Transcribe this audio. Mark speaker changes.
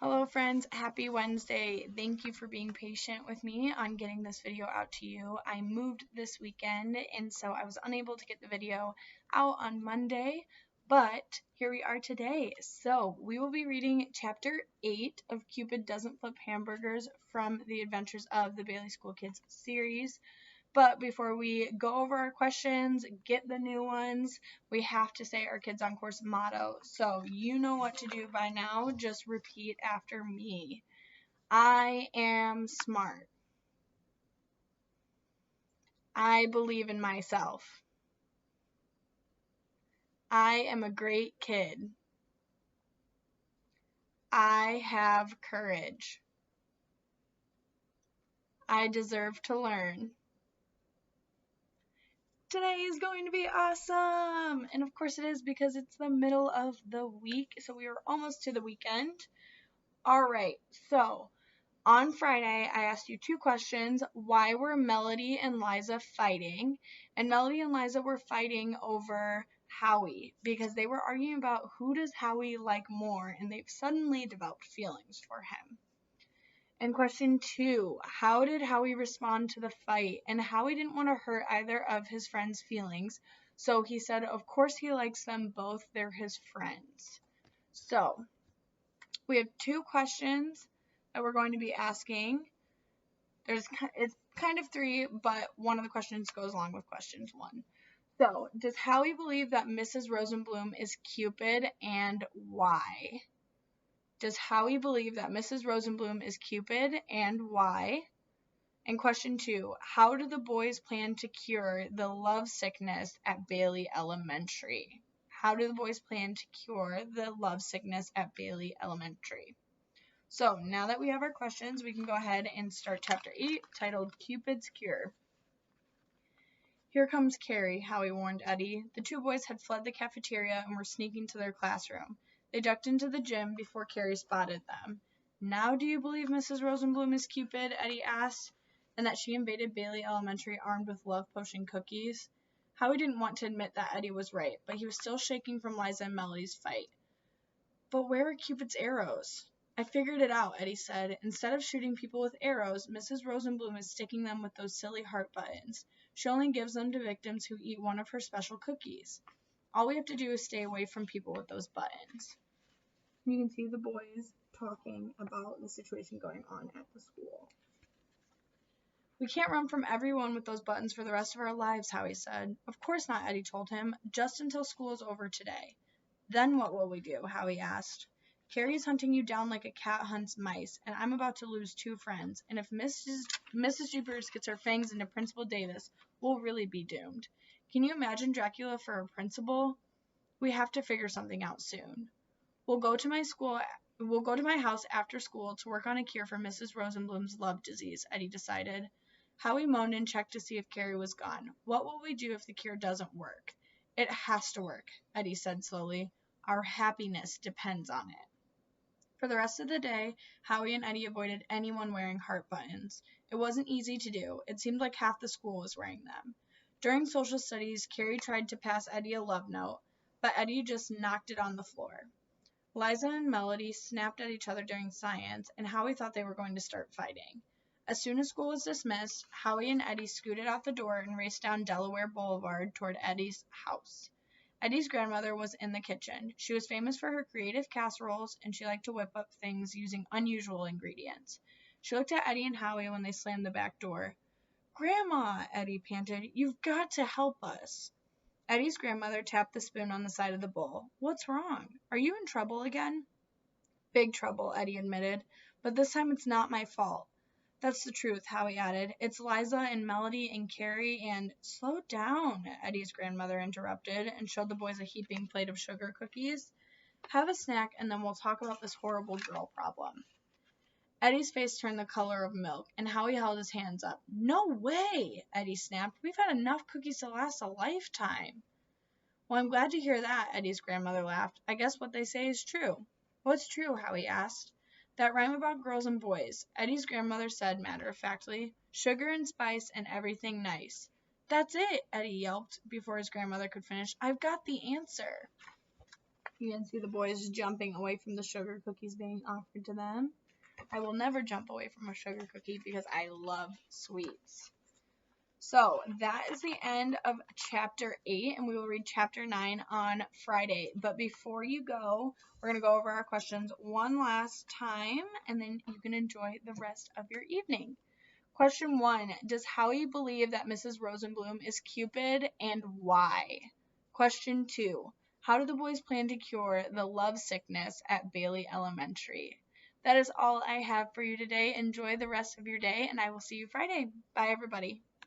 Speaker 1: Hello friends, happy Wednesday. Thank you for being patient with me on getting this video out to you. I moved this weekend and so I was unable to get the video out on Monday, but here we are today. So we will be reading chapter 8 of Cupid Doesn't Flip Hamburgers from the Adventures of the Bailey School Kids series. But before we go over our questions, get the new ones, we have to say our Kids on Course motto. So you know what to do by now. Just repeat after me. I am smart. I believe in myself. I am a great kid. I have courage. I deserve to learn. Today is going to be awesome! And of course it is because it's the middle of the week, so we are almost to the weekend. Alright, so on Friday I asked you two questions. Why were Melody and Liza fighting? And Melody and Liza were fighting over Howie because they were arguing about who does Howie like more, and they've suddenly developed feelings for him. And question 2, how did Howie respond to the fight? And Howie didn't want to hurt either of his friends' feelings, so he said, of course he likes them both, they're his friends. So, we have two questions that we're going to be asking. It's kind of three, but one of the questions goes along with questions 1. So, does Howie believe that Mrs. Rosenblum is Cupid, and why? Does Howie believe that Mrs. Rosenblum is Cupid, and why? And question 2, how do the boys plan to cure the love sickness at Bailey Elementary? How do the boys plan to cure the love sickness at Bailey Elementary? So, now that we have our questions, we can go ahead and start chapter 8, titled Cupid's Cure. Here comes Carrie, Howie warned Eddie. The two boys had fled the cafeteria and were sneaking to their classroom. They ducked into the gym before Carrie spotted them. Now do you believe Mrs. Rosenblum is Cupid? Eddie asked, and that she invaded Bailey Elementary armed with love potion cookies? Howie didn't want to admit that Eddie was right, but he was still shaking from Liza and Melody's fight. But where are Cupid's arrows? I figured it out, Eddie said. Instead of shooting people with arrows, Mrs. Rosenblum is sticking them with those silly heart buttons. She only gives them to victims who eat one of her special cookies. All we have to do is stay away from people with those buttons. You can see the boys talking about the situation going on at the school. We can't run from everyone with those buttons for the rest of our lives, Howie said. Of course not, Eddie told him. Just until school is over today. Then what will we do? Howie asked. Carrie's hunting you down like a cat hunts mice, and I'm about to lose 2 friends, and if Mrs. Jeepers gets her fangs into Principal Davis, we'll really be doomed. Can you imagine Dracula for a principal? We have to figure something out soon. We'll go to my house after school to work on a cure for Mrs. Rosenblum's love disease, Eddie decided. Howie moaned and checked to see if Carrie was gone. What will we do if the cure doesn't work? It has to work, Eddie said slowly. Our happiness depends on it. For the rest of the day, Howie and Eddie avoided anyone wearing heart buttons. It wasn't easy to do. It seemed like half the school was wearing them. During social studies, Carrie tried to pass Eddie a love note, but Eddie just knocked it on the floor. Liza and Melody snapped at each other during science, and Howie thought they were going to start fighting. As soon as school was dismissed, Howie and Eddie scooted out the door and raced down Delaware Boulevard toward Eddie's house. Eddie's grandmother was in the kitchen. She was famous for her creative casseroles, and she liked to whip up things using unusual ingredients. She looked at Eddie and Howie when they slammed the back door. Grandma, Eddie panted, you've got to help us. Eddie's grandmother tapped the spoon on the side of the bowl. What's wrong? Are you in trouble again? Big trouble, Eddie admitted, but this time it's not my fault. That's the truth, Howie added. It's Liza and Melody and Carrie and... Slow down, Eddie's grandmother interrupted and showed the boys a heaping plate of sugar cookies. Have a snack and then we'll talk about this horrible girl problem. Eddie's face turned the color of milk, and Howie held his hands up. No way, Eddie snapped. We've had enough cookies to last a lifetime. Well, I'm glad to hear that, Eddie's grandmother laughed. I guess what they say is true. What's true? Howie asked. That rhyme about girls and boys, Eddie's grandmother said matter-of-factly. Sugar and spice and everything nice. That's it, Eddie yelped before his grandmother could finish. I've got the answer. You can see the boys jumping away from the sugar cookies being offered to them. I will never jump away from a sugar cookie because I love sweets. So that is the end of chapter 8, and we will read chapter 9 on Friday. But before you go, we're going to go over our questions one last time, and then you can enjoy the rest of your evening. Question 1. Does Howie believe that Mrs. Rosenblum is Cupid, and why? Question 2. How do the boys plan to cure the love sickness at Bailey Elementary? That is all I have for you today. Enjoy the rest of your day, and I will see you Friday. Bye, everybody.